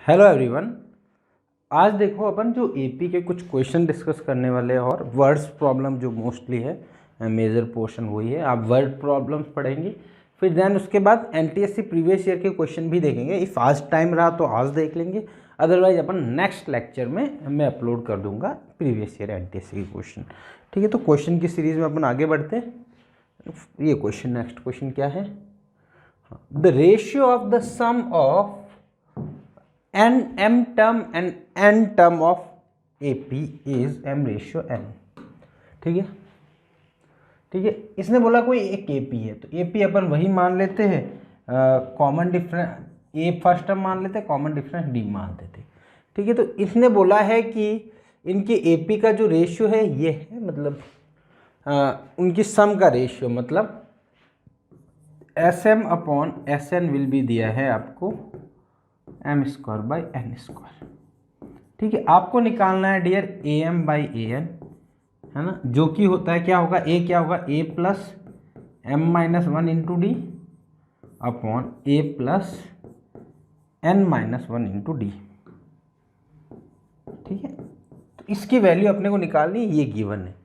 Hello everyone. आज देखो अपन जो एपी के कुछ क्वेश्चन डिस्कस करने वाले हैं और वर्ड्स प्रॉब्लम जो मोस्टली है मेजर पोर्शन वही है। आप वर्ड प्रॉब्लम्स पढ़ेंगे, फिर देन उसके बाद एनटीएससी प्रीवियस ईयर के क्वेश्चन भी देखेंगे। इफ़ आज टाइम रहा तो आज देख लेंगे, अदरवाइज अपन नेक्स्ट लेक्चर में मैं अपलोड कर दूंगा प्रीवियस ईयर एनटीएससी के क्वेश्चन। ठीक है, तो क्वेश्चन की सीरीज़ में अपन आगे बढ़ते हैं। ये क्वेश्चन, नेक्स्ट क्वेश्चन क्या है? The ratio of the sum of n m term and n term of AP is m ratio n। ठीक है, इसने बोला कोई एक AP है, तो AP अपन वही मान लेते हैं, common difference A first term मान लेते हैं, कॉमन डिफरेंस D मान देते। ठीक है, तो इसने बोला है कि इनके AP का जो रेशियो है ये है, मतलब उनकी सम का रेशियो, मतलब SM अपॉन SN विल भी दिया है आपको m square by n square. ठीक है, आपको निकालना है डियर am बाई an, है ना, जो कि होता है क्या होगा, क्या होगा a plus m minus one into D upon a plus n minus one into d. ठीक है, तो इसकी वैल्यू अपने को निकालनी है, ये गिवन है।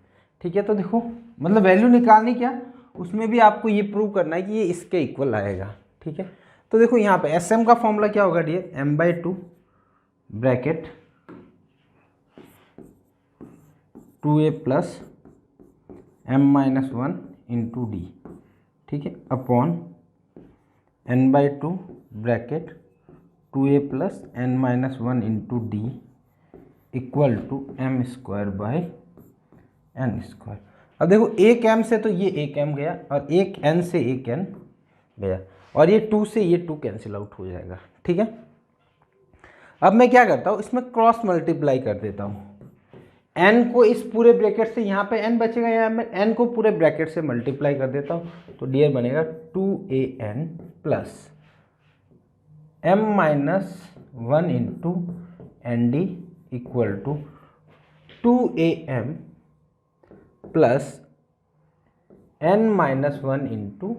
ठीक है, तो देखो मतलब वैल्यू निकालनी क्या, उसमें भी आपको ये प्रूव करना है कि ये इसके इक्वल आएगा। ठीक है, तो देखो यहाँ पे एस एम का फॉर्मूला क्या होगा dear, m by two bracket 2a plus m minus one into d. ठीक है, upon n by two bracket 2a plus n minus one into d equal to m square by n square. अब देखो एक m से तो ये एक m गया, और एक n से एक n गया, और ये 2 से ये 2 कैंसिल आउट हो जाएगा। ठीक है, अब मैं क्या करता हूँ, इसमें क्रॉस मल्टीप्लाई कर देता हूँ। n को इस पूरे ब्रैकेट से, यहाँ पे n बचेगा, यहाँ में n को पूरे ब्रैकेट से मल्टीप्लाई कर देता हूँ, तो डियर बनेगा 2an plus m minus one into n d equal to 2am plus n minus one into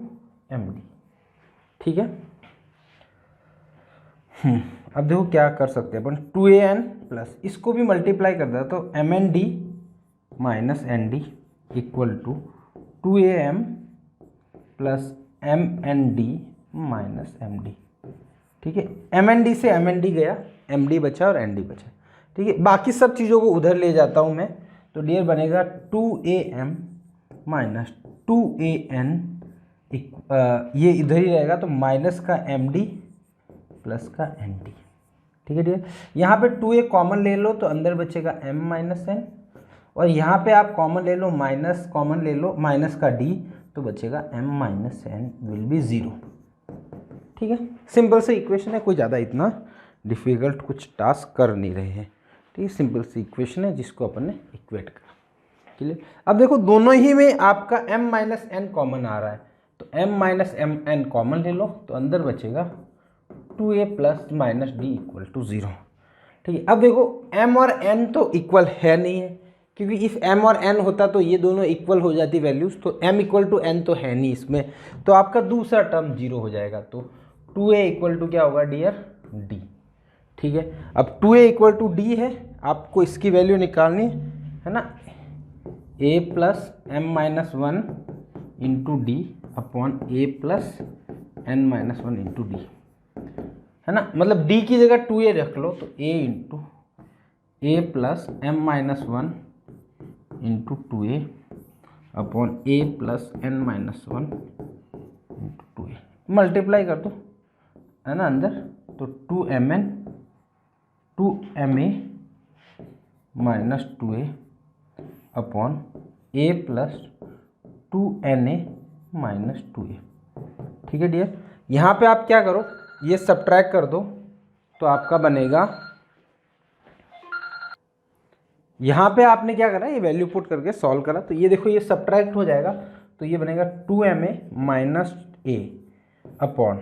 m d. ठीक है, अब देखो क्या कर सकते हैं अपन, 2an प्लस इसको भी मल्टीप्लाई कर देता, तो mnd minus nd equal to 2am plus mnd minus md। ठीक है, mnd से mnd गया, md बचा और nd बचा। ठीक है, बाकी सब चीज़ों को उधर ले जाता हूँ मैं, तो डियर बनेगा 2am माइनस 2an, ये इधर ही रहेगा, तो माइनस का md प्लस का nd। ठीक है डियर, यहाँ पे 2a कॉमन ले लो तो अंदर बचेगा m माइनस n, और यहाँ पे आप कॉमन ले लो, माइनस कॉमन ले लो, माइनस का d, तो बचेगा m minus n will be 0। ठीक है, सिंपल से इक्वेशन है, कोई ज़्यादा इतना डिफिकल्ट कुछ टास्क कर नहीं रहे हैं। ठीक है, सिंपल सी इक्वेशन है जिसको अपन ने इक्वेट करा। क्लियर? अब देखो दोनों ही में आपका m माइनस n कॉमन आ रहा है, तो m minus m n common ले लो, तो अंदर बचेगा 2a plus minus d equal to 0। ठीक है, अब देखो m और n तो इक्वल है नहीं है, क्योंकि इफ m और n होता तो ये दोनों इक्वल हो जाती वैल्यूज, तो m इक्वल टू n तो है नहीं इसमें, तो आपका दूसरा टर्म 0 हो जाएगा, तो 2a इक्वल टू क्या होगा डियर, d। ठीक है, अब 2a इक्वल टू d है, आपको इसकी वैल्यू निकालनी है ना, a plus m minus one into D upon a plus n minus one into D, है ना, मतलब d की जगह 2a रख लो, तो a into a plus m minus one into 2a upon a plus n minus one into 2a, multiply कर दो, है ना अंदर, तो 2mn 2ma minus 2a upon a plus 2na minus 2a। ठीक है डियर, यहाँ पे आप क्या करो, ये सब्ट्रैक्ट कर दो, तो आपका बनेगा, यहाँ पे आपने क्या करा, ये वैल्यू पुट करके सॉल्व करा, तो ये देखो ये सब्ट्रैक्ट हो जाएगा, तो ये बनेगा 2ma minus a upon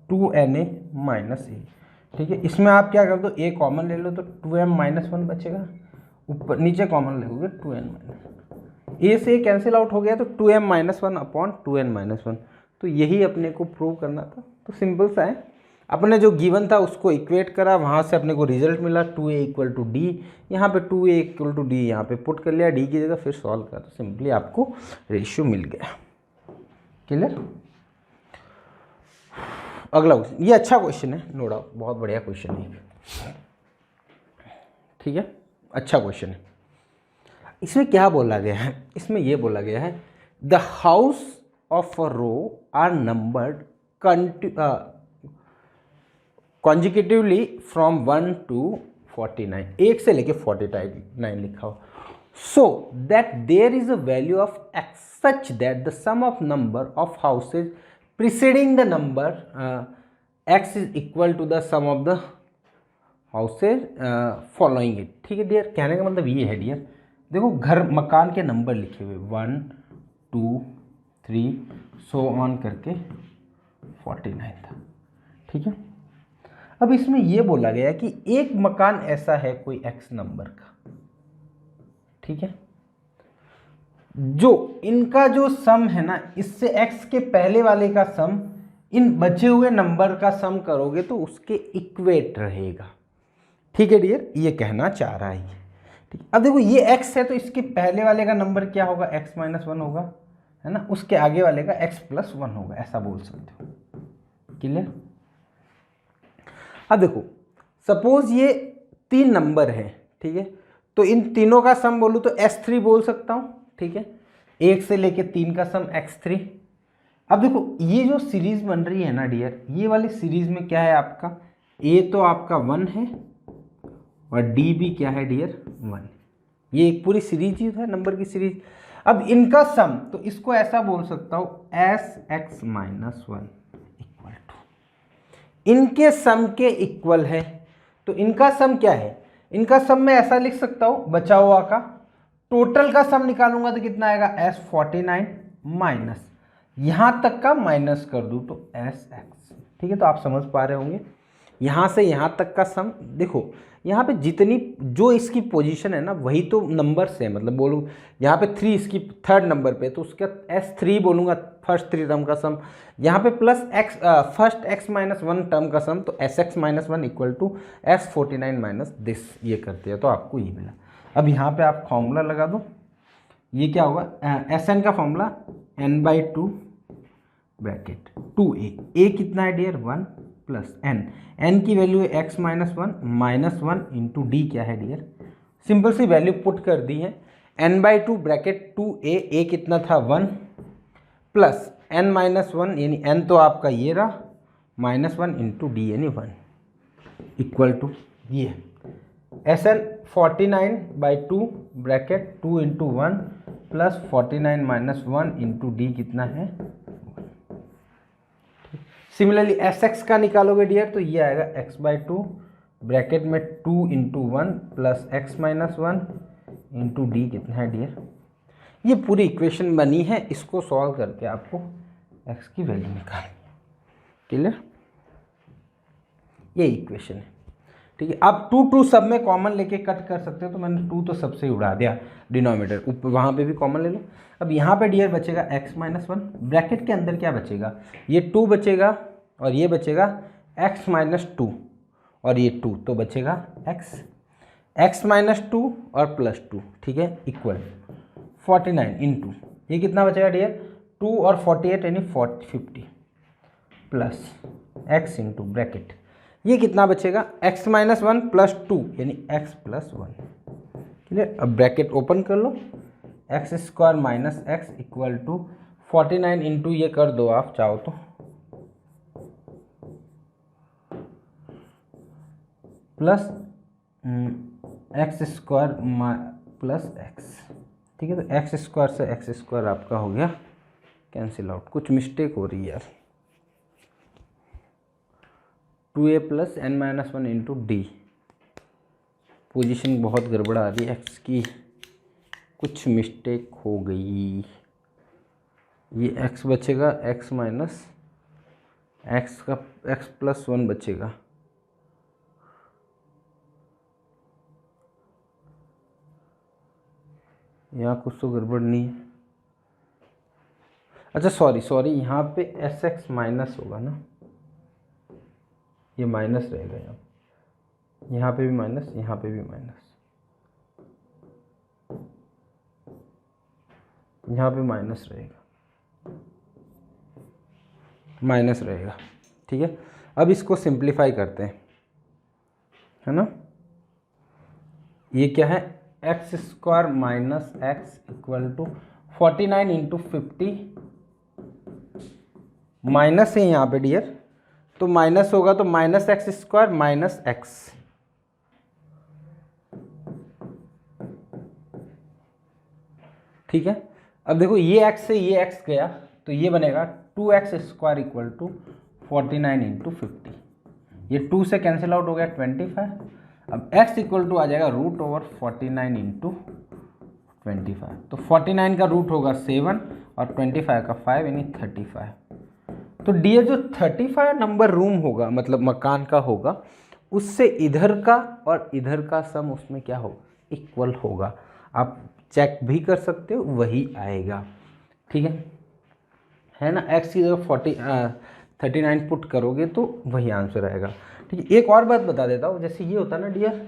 2na minus a। ठीक है, इसमें आप क्या कर दो, a कॉमन ले लो, तो 2m माइनस वन बचेगा, ऊपर नीचे कॉमन लोगे 2n माइनस, a से कैंसिल आउट हो गया, तो 2m minus one upon 2n minus one. तो यही अपने को प्रूव करना था, तो सिंपल सा है। अपने जो गिवन था उसको इक्वेट करा, वहाँ से अपने को रिजल्ट मिला 2a इक्वल टू डी। यहाँ पे 2a इक्वल टू डी यहाँ पे पुट कर लिया, डी की जगह फिर सॉल्व करा तो सिंपली आपको रेशियो मिल गया। क्लियर। अगला क्वेश्चन, ये अच्छा क्वेश्चन है, नो डाउट, बहुत बढ़िया क्वेश्चन है, ठीक है, अच्छा क्वेश्चन है। इसमें क्या बोला गया है, इसमें ये बोला गया है the house of a row are numbered consecutively from 1 to 49, एक से लेके 49 लिखा हो, so that there is a value of x such that the sum of number of houses preceding the number x is equal to the sum of the houses following it. ठीक है dear, कहने का मतलब ये है dear, देखो घर मकान के नंबर लिखे हुए 1 2 3 सो ऑन करके 49 था, ठीक है। अब इसमें यह बोला गया कि एक मकान ऐसा है कोई एक्स नंबर का, ठीक है, जो इनका जो सम है ना, इससे एक्स के पहले वाले का सम इन बचे हुए नंबर का सम करोगे तो उसके इक्वेट रहेगा। ठीक है डियर, ये कहना चाह रहा है। ठीक, अब देखो ये x है तो इसके पहले वाले का नंबर क्या होगा, x माइनस 1 होगा, है ना, उसके आगे वाले का x प्लस 1 होगा, ऐसा बोल सकते हो। क्लियर। अब देखो सपोज ये 3 नंबर है, ठीक है, तो इन तीनों का सम बोलूँ तो s3 बोल सकता हूँ, ठीक है, 1 से लेके 3 का सम x3। अब देखो ये जो सीरीज बन रही है ना डियर, ये वाली सीरीज में क्या है आपका, a तो आपका 1 है और डी भी क्या है डियर 1, ये एक पूरी सीरीज ही है नंबर की सीरीज। अब इनका सम, तो इसको ऐसा बोल सकता हूँ S x minus 1 equal to, इनके सम के इक्वल है। तो इनका सम क्या है, इनका सम मैं ऐसा लिख सकता हूँ, बचा हुआ का टोटल का सम निकालूंगा तो कितना आएगा एस 49 माइनस यहाँ तक का माइनस कर दूँ तो एस एक्स। ठीक है, तो आप समझ पा रहे होंगे यहाँ से यहाँ तक का सम। देखो यहाँ पे जितनी जो इसकी पोजीशन है ना वही तो नंबर से है, मतलब बोलूँ यहाँ पे 3 इसकी थर्ड नंबर पे, तो उसका S3 बोलूँगा फर्स्ट 3 टर्म का सम, यहाँ पे plus x first x minus 1 term का सम, तो SX minus 1 equal to S49 minus this, ये करते हैं तो आपको ये मिला। अब यहाँ पे आप फॉर्मूला लगा दो, ये क्या होगा Sn का formula n/2 bracket 2a, a कितना है डियर 1 प्लस n की वैल्यू है x minus 1 minus 1 into D क्या है डियर, सिंपल सी वैल्यू पुट कर दी है, n/2 ब्रैकेट 2a, a कितना था 1 प्लस n माइनस 1 यानी n तो आपका ये रहा माइनस 1 इंटू डी यानी 1 इक्वल टू ये Sn 49/2 bracket 2 into 1 plus 49 minus 1 into D कितना है। सिमिलरली Sx का निकालोगे डियर तो ये आएगा x/2 ब्रैकेट में 2 into 1 plus x minus 1 into D कितना है डियर। ये पूरी इक्वेशन बनी है, इसको सॉल्व करके आपको x की वैल्यू निकालनी है। क्लियर, ये इक्वेशन है। ठीक है, अब 2 सब में कॉमन लेके कट कर सकते हो, तो मैंने 2 तो सबसे ही उड़ा दिया डिनोमिनेटर, ऊपर वहाँ पे भी कॉमन ले लो। अब यहाँ पे डियर बचेगा x माइनस 1 ब्रैकेट के अंदर क्या बचेगा, ये 2 बचेगा और ये बचेगा x माइनस 2 और ये 2, तो बचेगा x माइनस 2 और प्लस 2, ठीक है, इक्वल 49 इंटू ये कितना बचेगा डियर 2 और 48 यानी 50 प्लस x इंटू ब्रैकेट ये कितना बचेगा x माइनस 1 प्लस 2 यानी x प्लस 1। क्लियर, अब ब्रैकेट ओपन कर लो, X square minus x equal to 49 into ये कर दो आप चाहो तो plus X square plus X. ठीक है, तो एक्स स्क्वायर से एक्स स्क्वायर आपका हो गया कैंसिल आउट, कुछ मिस्टेक हो रही है यार, 2a plus n minus 1 into D, position बहुत गड़बड़ा आ रही है एक्स की, कुछ मिस्टेक हो गई। ये x बचेगा x माइनस एक्स का x प्लस 1 बचेगा, यहाँ कुछ तो गड़बड़ नहीं है। अच्छा सॉरी यहाँ पे एस एक्स माइनस होगा ना, ये माइनस रहेगा, यहाँ पे भी माइनस, यहाँ पे भी माइनस, यहाँ पे माइनस रहेगा, माइनस रहेगा। ठीक है, अब इसको सिंप्लीफाई करते हैं, है ना। ये क्या है, x square minus x equal to 49 into 50, minus है यहाँ पे डियर, तो माइनस होगा तो minus x square minus x, ठीक है। अब देखो ये x से ये x गया तो ये बनेगा 2x square equal to 49 into 50, ये 2 से कैंसिल आउट हो गया 25। अब x इक्वल टू आ जाएगा रूट ओवर 49 इंटू 25, तो 49 का रूट होगा 7 और 25 का 5 यानी 35। तो डियर जो 35 नंबर रूम होगा मतलब मकान का होगा, उससे इधर का और इधर का सम उसमें क्या होगा, इक्वल होगा। आप चेक भी कर सकते हो, वही आएगा। ठीक है ना। x की जगह 39 पुट करोगे तो वही आंसर आएगा। ठीक है, एक और बात बता देता हूँ, जैसे ये होता ना dear,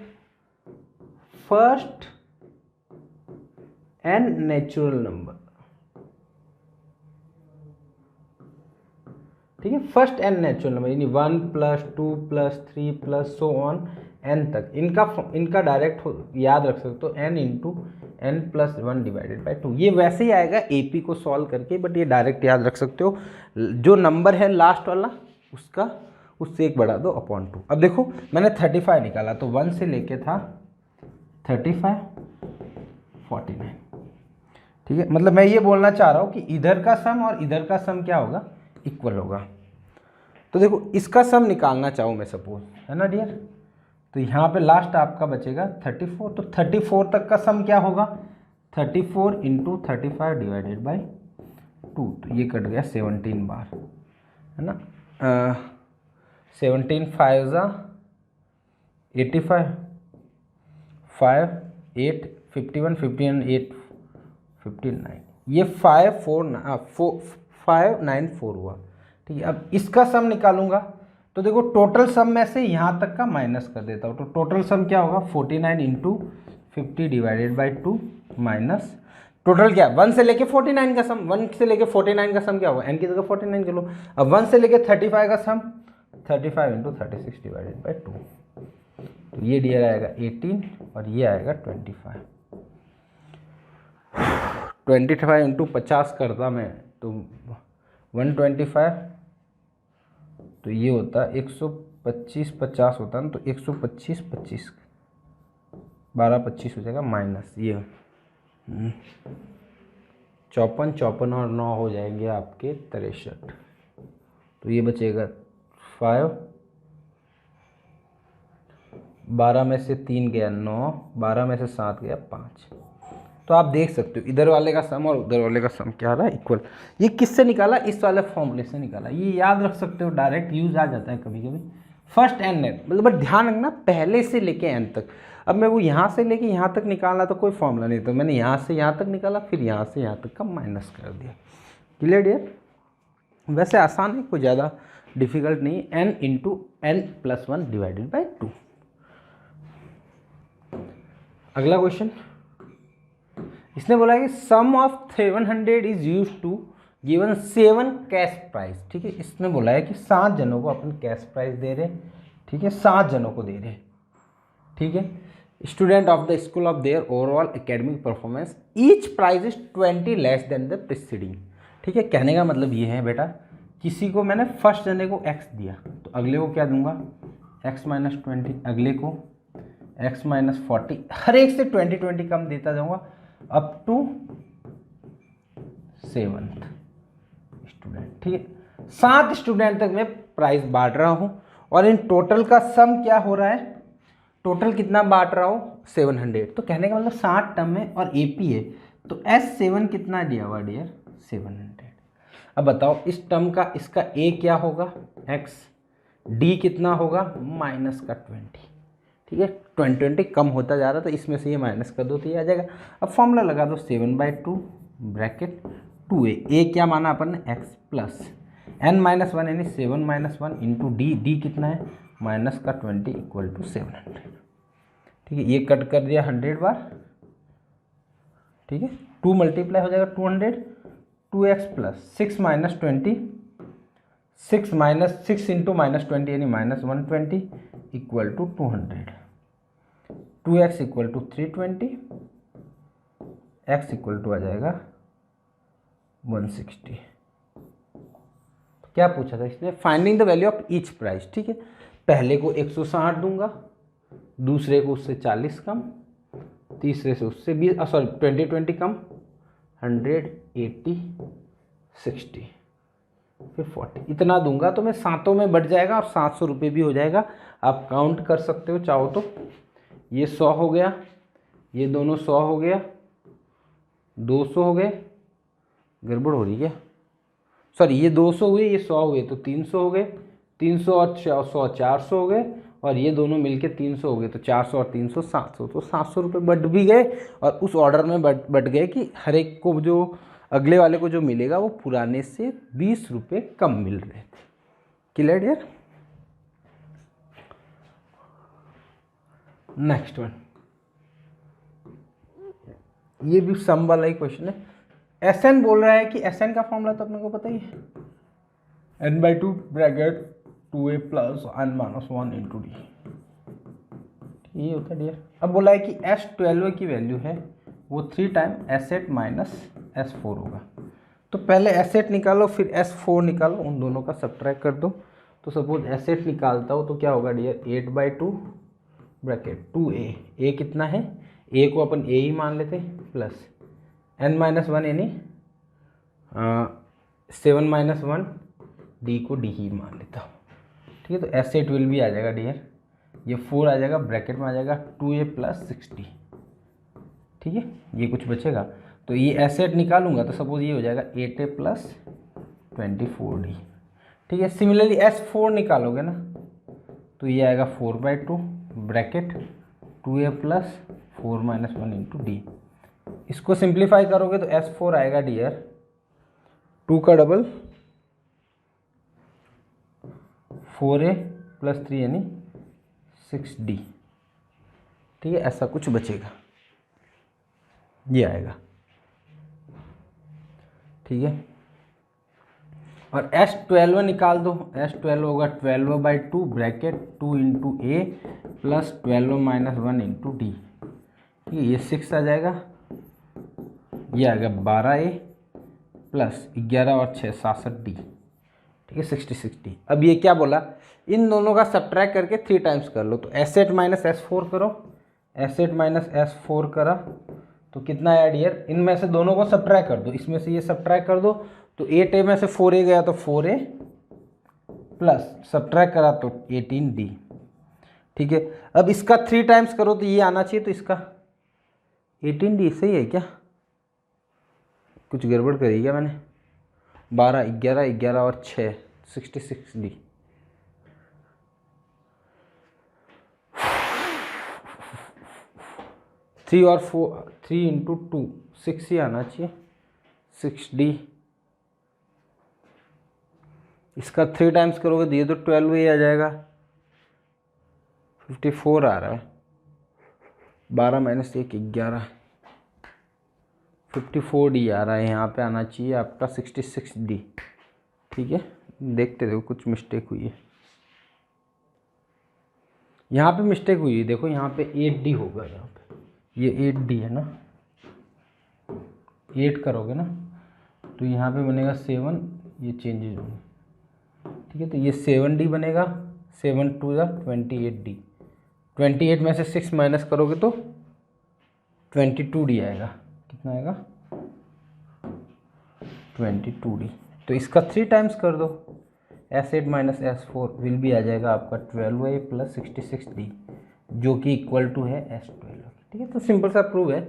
first n natural number, ठीक है, फर्स्ट n नेचुरल नंबर यानी 1 plus 2 plus 3 plus so on n तक, इनका डायरेक्ट याद रख सकते हो n into n plus 1 divided by 2। ये वैसे ही आएगा AP को सॉल्व करके, बट ये डायरेक्ट याद रख सकते हो, जो नंबर है लास्ट वाला उसका उससे एक बढ़ा दो अपॉन 2। अब देखो मैंने 35 निकाला तो 1 से लेके था 35 49। ठीक है, मतलब मैं ये बोलना चाह रहा हूँ कि इधर का सम और इधर का सम क्या होगा, इक्वल होगा। तो देखो इसका सम निकालना चाहूँ मैं सपोज, है ना डियर, तो यहाँ पे लास्ट आपका बचेगा 34, तो 34 तक का सम क्या होगा, 34 इंटू 35 डिवाइडेड बाई 2, तो ये कट गया 17 बार, है ना। 17 5 85, 5 8 51 51 8 59, ये 594 हुआ। ठीक है, अब इसका सम निकालूंगा तो देखो टोटल सम में से यहाँ तक का माइनस कर देता हूँ, तो टोटल सम क्या होगा 49 into 50 divided by 2 minus total क्या 1 से लेके 49 का सम, 1 से लेके 49 का सम क्या होगा, n की जगह 49 कर लो। अब 1 से लेके 35 का सम 35 इंटू 36 डिवाइडेड बाई 2, तो ये डियर आएगा 18 और ये आएगा 25। 25 इंटू 50 करता मैं तो 125, तो ये होता 125 50 होता ना, तो 125 25 12 25 हो जाएगा माइनस ये 54 54 और 9 हो जाएंगे आपके 63, तो ये बचेगा 5, 12 में से 3 गया 9, 12 में से 7 गया 5। तो आप देख सकते हो इधर वाले का सम और उधर वाले का सम क्या रहा है, इक्वल। ये किससे निकाला, इस वाले फॉर्मूले से निकाला, ये याद रख सकते हो, डायरेक्ट यूज आ जाता है कभी कभी। फर्स्ट एन नेट मतलब, बट ध्यान रखना पहले से लेके एन तक। अब मैं वो यहाँ से लेके यहाँ तक निकालना तो कोई फॉर्मूला नहीं, तो मैंने यहाँ से यहाँ तक निकाला, फिर यहाँ से यहाँ तक का माइनस कर दिया। क्लियर डियर, वैसे आसान है, कोई ज़्यादा डिफिकल्ट नहीं। n into n plus 1 divided by 2। अगला क्वेश्चन, इसने बोला है कि sum of 700 is use to given 7 cash price. ठीक है, इसने बोला है कि 7 जनों को अपन कैश प्राइस दे रहे, ठीक है, 7 जनों को दे रहे, ठीक है। Student of the school of their overall academic performance each prize is 20 less than the preceding. ठीक है, कहने का मतलब ये है बेटा, किसी को मैंने फर्स्ट जने को x दिया तो अगले को क्या दूंगा, x माइनस 20, अगले को x माइनस 40, हर एक से 20 कम देता जाऊंगा अप टू 7th स्टूडेंट। ठीक है, 7 स्टूडेंट तक मैं प्राइस बांट रहा हूं और इन टोटल का सम क्या हो रहा है, टोटल कितना बांट रहा हूँ 700। तो कहने का मतलब 7 टर्म है और AP है, तो S7 कितना दिया हुआ डियर 700। अब बताओ इस टर्म का इसका A क्या होगा x, D कितना होगा माइनस का 20। ठीक है, 20 कम होता जा रहा, तो इसमें से ये माइनस कर दो तो ये आ जाएगा। अब फॉर्मूला लगा दो 7/2 ब्रैकेट 2a, a क्या माना अपन ने x प्लस n माइनस 1 यानी 7 माइनस 1 इंटू डी, डी कितना है माइनस का 20 इक्वल टू 700। ठीक है, ये कट कर दिया 100 बार। ठीक है, 2 मल्टीप्लाई हो जाएगा 200, 2x plus 6 minus 20, 6 minus 6 into minus 20 यानी minus 120 equal to 200, 2x equal to 320, x equal to आ जाएगा 160। क्या पूछा था इसने? Finding the value of each price. ठीक है, पहले को 160 दूंगा, दूसरे को उससे 40 कम, तीसरे से उससे 20 20 कम, 100, 80, 60, फिर 40, इतना दूंगा तो मैं सातों में बढ़ जाएगा और 700 रुपये भी हो जाएगा। आप काउंट कर सकते हो चाहो तो। ये 100 हो गया, ये दोनों 100 हो गया, 200 हो गए, गड़बड़ हो रही है क्या? सॉरी, ये 200 हुए, ये 100 हुए तो 300 हो गए, 300 और 100 400 हो गए, और ये दोनों मिलके 300 हो गए, तो 400 और 300 700, तो 700 रुपये बढ़ भी गए और उस ऑर्डर में बढ़ गए कि हर एक को जो अगले वाले को जो मिलेगा वो पुराने से 20 रुपये कम मिल रहे थे। क्लियर यार? नेक्स्ट वन, ये भी सम वाला ही क्वेश्चन है। एसएन बोल रहा है कि एसएन का फॉर्मूला तो अपने को पता ही है, n/2 bracket 2a plus n minus 1 into D, ये होता है डियर। अब बोला है कि S12 की वैल्यू है वो 3 टाइम S8 माइनस S4 होगा। तो पहले S8 निकालो फिर S4 निकालो, उन दोनों का सब्ट्रैक्ट कर दो। तो सपोज S8 निकालता हो तो क्या होगा डियर, 8/2 ब्रैकेट 2a, a कितना है, a को अपन a ही मान लेते, प्लस n माइनस 1 यानी 7 माइनस 1, d को d ही मान लेता हूँ। ठीक है, तो S8 विल भी आ जाएगा डियर, ये 4 आ जाएगा, ब्रैकेट में आ जाएगा 2a प्लस 60। ठीक है, ये कुछ बचेगा तो ये S8 निकालूंगा तो सपोज ये हो जाएगा 8a प्लस 24d। ठीक है, सिमिलरली S4 निकालोगे ना तो ये आएगा 4/2 bracket 2a plus 4 minus 1 into D. इसको सिंप्लीफाई करोगे तो S4 आएगा डियर 2 का डबल 4a प्लस 3 यानी 6d। ठीक है, ऐसा कुछ बचेगा, ये आएगा। ठीक है, और S12 निकाल दो, S12 होगा 12/2 ब्रैकेट 2 इंटू ए प्लस 12 माइनस 1 इंटू डी। ठीक है, ये 6 आ जाएगा, ये आएगा 12a प्लस 11 और 6 66d। ठीक है, 60 अब ये क्या बोला, इन दोनों का सब्ट्रैक्ट करके 3 टाइम्स कर लो। तो S8 माइनस S4 करो, S8 माइनस S4 करा तो कितना आया डियर, इनमें से दोनों को सब्ट्रैक्ट कर दो, इसमें से ये सब्ट्रैक्ट कर दो तो 8a में से 4a गया तो 4a प्लस सब्ट्रैक्ट करा तो 18d। ठीक है, अब इसका 3 टाइम्स करो तो ये आना चाहिए, तो इसका 18d सही है क्या? कुछ गड़बड़ करी क्या मैंने? 12 11 11 और 6 66d। थ्री और 4 3 इंटू 2 6 ही आना चाहिए, 6d। इसका 3 टाइम्स करोगे तो ये तो 12 ही आ जाएगा, 54 आ रहा है, 12 माइनस 1 11, 54d आ रहा है, यहाँ पे आना चाहिए आपका 66d। ठीक है, देखते देखो कुछ मिस्टेक हुई है, यहाँ पे मिस्टेक हुई है, देखो यहाँ पे 8d होगा, यहाँ पे ये 8d है ना, 8 करोगे ना तो यहाँ पे बनेगा 7, ये चेंजेज होंगे। ठीक है, तो ये 7d बनेगा, 7 2 28d, 28 में से 6 माइनस करोगे तो 22d आएगा। कितना आएगा? 22d। तो इसका 3 टाइम्स कर दो, S8 माइनस S4 विल भी आ जाएगा आपका 12a प्लस 66d, जो कि इक्वल टू है S12। ठीक है, तो सिंपल सा प्रूव है,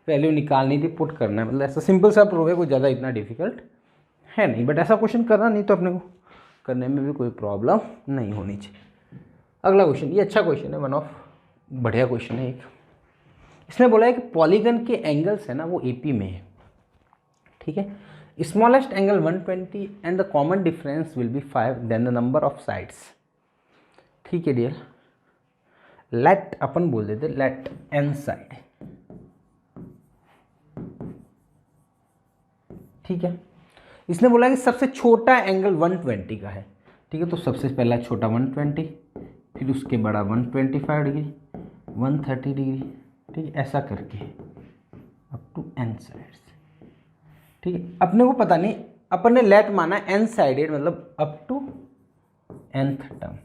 वैल्यू निकालनी थी, पुट करना है, मतलब ऐसा सिंपल सा प्रूव है, कोई ज़्यादा इतना डिफिकल्ट है नहीं, बट ऐसा क्वेश्चन करना नहीं तो अपने को करने में भी कोई प्रॉब्लम नहीं होनी चाहिए। अगला क्वेश्चन, ये अच्छा क्वेश्चन है, वन ऑफ बढ़िया क्वेश्चन है एक। इसमें बोला है कि पॉलीगन के एंगल्स है ना वो AP में है। ठीक है, smallest angle 120 and the common difference will be 5, then the number of sides. ठीक है डियर, लेट अपन बोल देते लेट एन साइड, ठीक है। इसने बोला कि सबसे छोटा एंगल 120 का है, ठीक है। तो सबसे पहला छोटा 120, फिर उसके बड़ा 125 डिग्री, 130 डिग्री, ठीक है, ऐसा करके अप टू एन साइड्स, ठीक है। अपने को पता नहीं, अपन ने लेट माना एन साइडेड मतलब अप टू nth टर्म,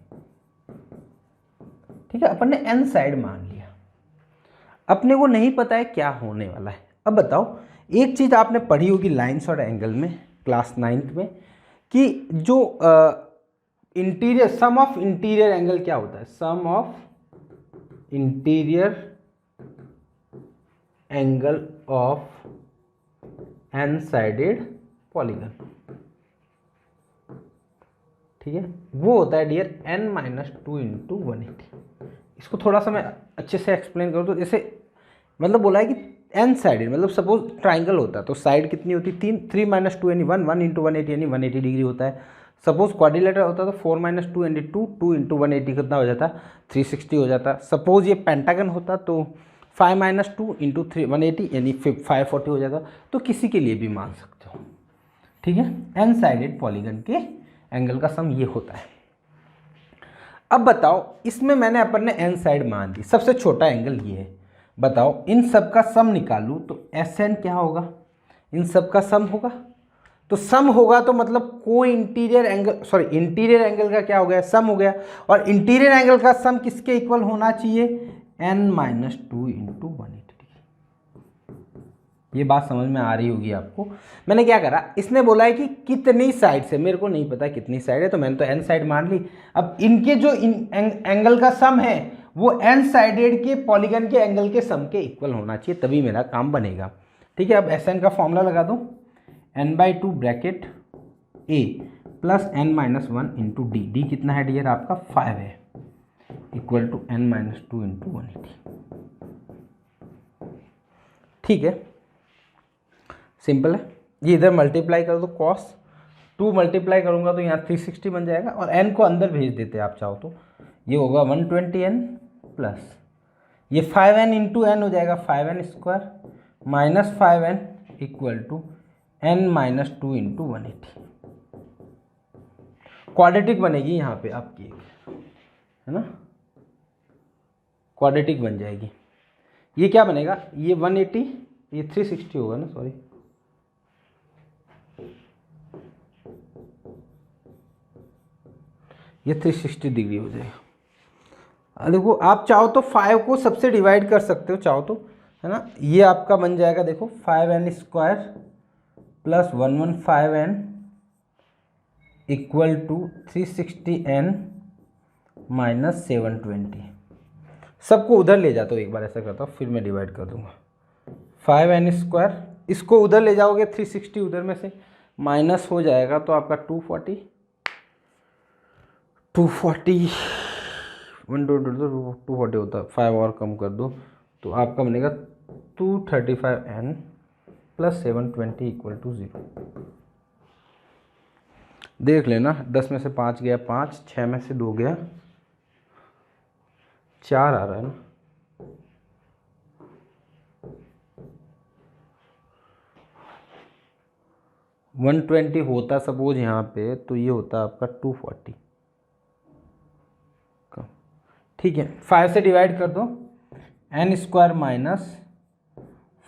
ठीक है। अपन ने एन साइड मान लिया, अपने को नहीं पता है क्या होने वाला है। अब बताओ, एक चीज आपने पढ़ी होगी लाइन्स और एंगल में क्लास 9th में, कि जो interior sum of interior angle क्या होता है, sum of interior angle of n sided polygon, ठीक है, वो होता है डियर n-2 इंटू 180। इसको थोड़ा सा मैं अच्छे से एक्सप्लेन करूँ तो जैसे मतलब बोला है कि एन साइडेड मतलब सपोज ट्राइंगल होता है तो साइड कितनी होती है, 3 यानी 1 इंटू 180 यानी 180 डिग्री होता है। सपोज क्वाड्रिलेटरल होता है तो 4 - 2 यानी 2 इंटू 180 कितना हो जाता है, 360 हो जाता है। सपोज ये पेंटागन होता तो 5 - 2 इंटू 180 यानी 540 हो जाता। तो किसी के लिए भी मान सकते हो, ठीक है। एन साइडेड पॉलीगन के एंगल का सम ये होता है। अब बताओ, इसमें मैंने अपन ने एन साइड मान दी, सबसे छोटा एंगल ये है। बताओ इन सब का सम निकालूं तो एस एन क्या होगा, इन सब का सम होगा, तो सम होगा तो मतलब कोई interior angle, sorry interior angle का क्या हो गया, सम हो गया। और इंटीरियर एंगल का सम किसके इक्वल होना चाहिए, n-2 इंटू 180। ये बात समझ में आ रही होगी आपको। मैंने क्या करा, इसने बोला है कि कितनी साइड से, मेरे को नहीं पता कितनी साइड है तो मैंने तो एन साइड मान ली। अब इनके जो एंगल का सम है वो एन साइडेड के पॉलीगन के एंगल के सम के इक्वल होना चाहिए, तभी मेरा काम बनेगा, ठीक है। अब एस एन का फॉर्मूला लगा दूं, n/2 bracket a plus n-1 into D, D कितना है डियर आपका 5 है, इक्वल टू n-2 इंटू 180, ठीक है। सिंपल है, ये इधर मल्टीप्लाई कर दो, cos 2 मल्टीप्लाई करूंगा तो यहाँ 360 बन जाएगा, और n को अंदर भेज देते आप चाहो तो, ये होगा 120n प्लस ये 5n इंटू एन हो जाएगा 5n square minus 5n equal to n-2 into 180। Quadratic बनेगी यहाँ पे आपकी, है ना, क्वाड्रेटिक बन जाएगी। ये क्या बनेगा, ये 180, ये 360 होगा ना, सॉरी ये 360 डिग्री हो जाएगा। देखो आप चाहो तो 5 को सबसे डिवाइड कर सकते हो चाहो तो, है ना। ये आपका बन जाएगा देखो 5n square plus 115n equal to 360n minus 720। सबको उधर ले जाता हूँ, एक बार ऐसा करता हूँ फिर मैं डिवाइड कर दूंगा। 5n स्क्वायर, इसको उधर ले जाओगे 360 उधर में से माइनस हो जाएगा तो आपका 240 240 होता है, 5 और कम कर दो तो आपका बनेगा 235n प्लस 720 इक्वल टू 0। देख लेना, 10 में से 5 गया 5, 6 में से 2 गया 4 आ रहा है ना। वन 120 होता सपोज यहाँ पे तो ये होता आपका 240 का, ठीक है। 5 से डिवाइड कर दो, n square minus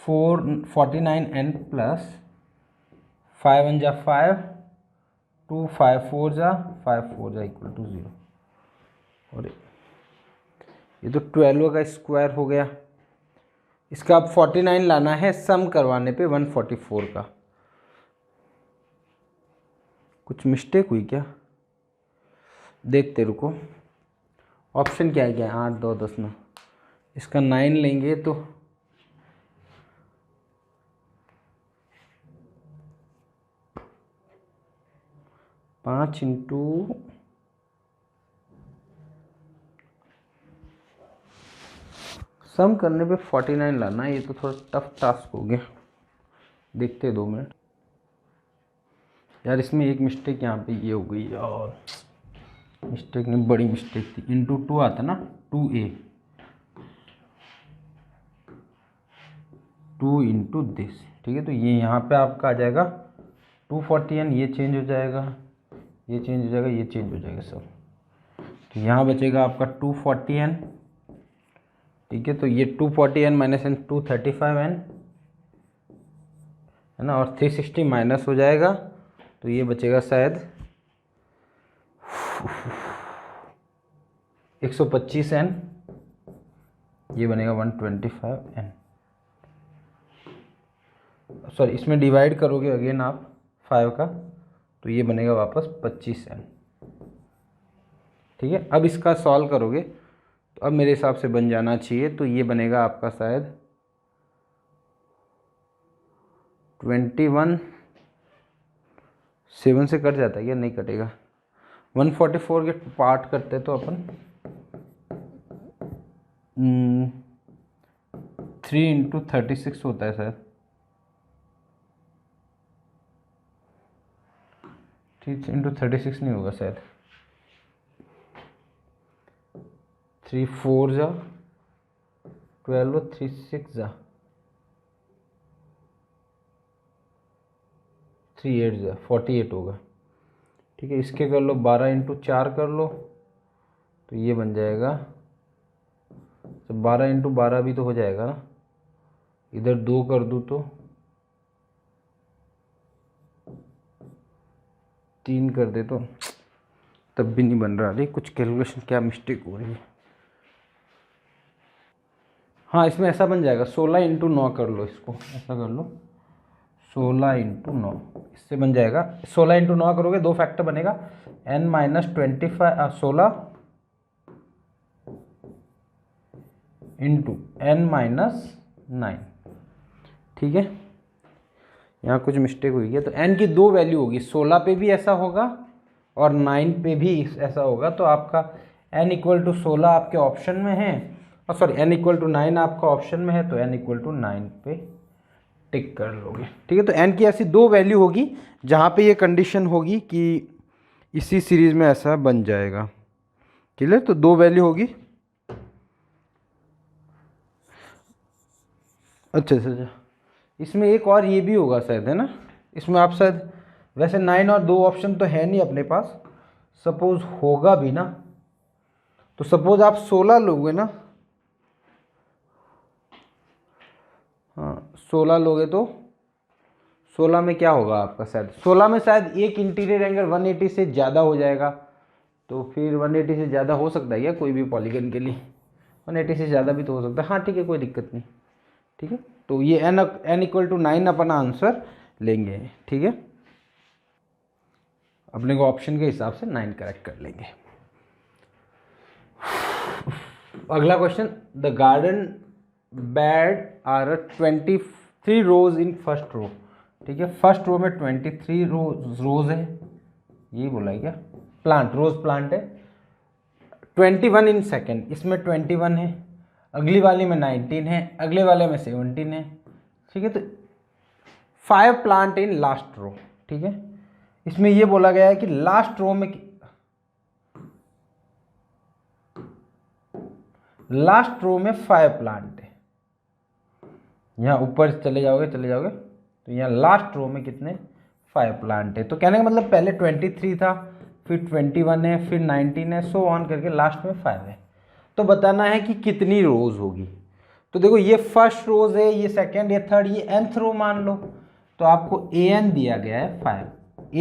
449n plus 5 जा 5 2 5 4 जा 5 4 जा इक्वल टू 0। और ये तो 12 का स्क्वायर हो गया, इसका अब 49 लाना है सम करवाने पे 144 का। कुछ मिस्टेक हुई क्या, देखते रुको। ऑप्शन क्या है, क्या 8 2 10 9, इसका 9 लेंगे तो 5 इंटू सम करने पे 49 लाना है, ये तो थोड़ा टफ टास्क हो गया। देखते 2 मिनट यार, इसमें एक मिस्टेक यहाँ पे ये हो गई यार, मिस्टेक नहीं, बड़ी मिस्टेक थी, इंटू 2 आता ना, 2a, 2 इंटू दिस, ठीक है। तो ये यहाँ पे आपका आ जाएगा 240n, ये चेंज हो जाएगा, ये चेंज हो जाएगा, ये चेंज हो जाएगा सब। तो यहाँ बचेगा आपका 240n, ठीक है। तो ये 240n माइनस एन 235n है ना, और 360 माइनस हो जाएगा, तो ये बचेगा शायद 125n, ये बनेगा 125n। सॉरी, इसमें डिवाइड करोगे अगेन आप 5 का, तो ये बनेगा वापस 25n, ठीक है। अब इसका सॉल्व करोगे तो अब मेरे हिसाब से बन जाना चाहिए, तो ये बनेगा आपका शायद 21, 7 से कट जाता है क्या, नहीं कटेगा, 144 के पार्ट करते तो अपन 3 इंटू 36 होता है शायद, 3 इंटू 36 नहीं होगा शायद, 3 4 जा 12, 3 6 जा 3 8 जा 48 होगा, ठीक है। इसके कर लो 12 इंटू 4 कर लो, तो ये बन जाएगा, तो 12 इंटू 12 भी तो हो जाएगा ना, इधर 2 कर दूँ तो 3 कर दे तो तब भी नहीं बन रहा, अरे कुछ कैलकुलेशन क्या मिस्टेक हो रही है। हाँ, इसमें ऐसा बन जाएगा, 16 इंटू 9 कर लो, इसको ऐसा कर लो 16 इंटू 9, इससे बन जाएगा 16 इंटू 9 करोगे, 2 फैक्टर बनेगा, n minus 25 16 into n minus 9, ठीक है। यहाँ कुछ मिस्टेक हुई है, तो n की 2 वैल्यू होगी, 16 पे भी ऐसा होगा और 9 पे भी ऐसा होगा, तो आपका n इक्वल टू 16 आपके ऑप्शन में है, और सॉरी n इक्वल टू 9 आपका ऑप्शन में है, तो n इक्वल टू 9 पे टिक कर लोगे, ठीक है। तो n की ऐसी 2 वैल्यू होगी जहाँ पे ये कंडीशन होगी कि इसी सीरीज में ऐसा बन जाएगा, क्लियर। तो 2 वैल्यू होगी, अच्छा अच्छा अच्छा, इसमें एक और ये भी होगा शायद, है ना, इसमें आप शायद, वैसे 9 और 2 ऑप्शन तो है नहीं अपने पास, सपोज होगा भी ना, तो सपोज आप 16 लोगे ना, हाँ 16 लोगे तो 16 में क्या होगा आपका, शायद 16 में शायद एक इंटीरियर एंगल 180 से ज़्यादा हो जाएगा, तो फिर 180 से ज़्यादा हो सकता है क्या कोई भी पॉलीगन के लिए, 180 से ज़्यादा भी तो हो सकता है, हाँ ठीक है, कोई दिक्कत नहीं, ठीक है। तो ये n इक्वल टू 9 अपना आंसर लेंगे, ठीक है, अपने को ऑप्शन के हिसाब से 9 करेक्ट कर लेंगे। अगला question, the garden bed are 23 roses in first row, ठीक है। फर्स्ट रो में 23 रोज है, यही बोला है क्या, प्लांट, रोज प्लांट है, 21 इन सेकेंड, इसमें 21 है, अगली वाली में 19 है, अगले वाले में 17 है, ठीक है। तो 5 प्लांट इन लास्ट रो, ठीक है। इसमें ये बोला गया है कि लास्ट रो में, लास्ट रो में 5 प्लांट है, यहाँ ऊपर चले जाओगे तो यहाँ लास्ट रो में कितने, 5 प्लांट है। तो कहने का मतलब पहले 23 था, फिर 21 है, फिर 19 है, सो ऑन करके लास्ट में 5 है। तो बताना है कि कितनी रोज होगी। तो देखो ये फर्स्ट रोज है, ये सेकंड, ये थर्ड, ये nth रो मान लो, तो आपको an दिया गया है 5,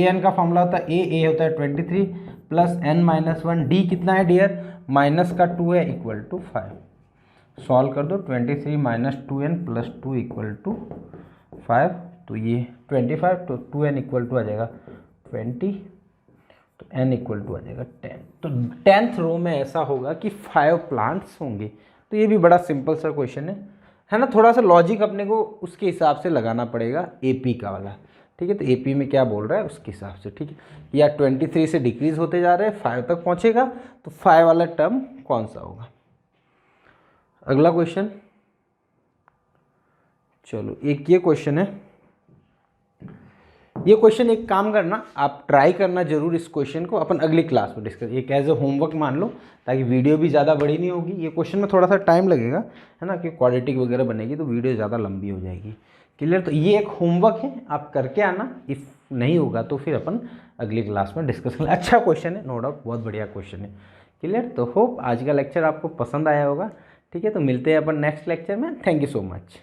an का फॉर्मूला होता है a होता है 23 प्लस n माइनस 1, d कितना है डियर, माइनस का 2 है, इक्वल टू 5, सॉल्व कर दो, 23 minus 2n plus 2 equal to 5, तो ये 25, तो 2n इक्वल टू आ जाएगा 20, तो n इक्वल टू आ जाएगा 10। तो 10th रो में ऐसा होगा कि 5 प्लांट्स होंगे। तो ये भी बड़ा सिंपल सा क्वेश्चन है ना, थोड़ा सा लॉजिक अपने को उसके हिसाब से लगाना पड़ेगा, एपी का वाला, ठीक है। तो एपी में क्या बोल रहा है उसके हिसाब से, ठीक है, या 23 से डिक्रीज होते जा रहे हैं, 5 तक पहुंचेगा, तो 5 वाला टर्म कौन सा होगा। अगला क्वेश्चन, चलो एक ये क्वेश्चन है ये क्वेश्चन एक काम करना, आप ट्राई करना जरूर इस क्वेश्चन को, अपन अगली क्लास में डिस्कस, एक एज ए होमवर्क मान लो, ताकि वीडियो भी ज़्यादा बड़ी नहीं होगी। ये क्वेश्चन में थोड़ा सा टाइम लगेगा, है ना, कि क्वाड्रेटिक वगैरह बनेगी तो वीडियो ज़्यादा लंबी हो जाएगी। क्लियर? तो ये एक होमवर्क है, आप करके आना, इफ़ नहीं होगा तो फिर अपन अगली क्लास में डिस्कस करें। अच्छा क्वेश्चन है, नो डाउट, बहुत बढ़िया क्वेश्चन है। क्लियर? तो होप आज का लेक्चर आपको पसंद आया होगा। ठीक है, तो मिलते हैं अपन नेक्स्ट लेक्चर में। Thank you so much.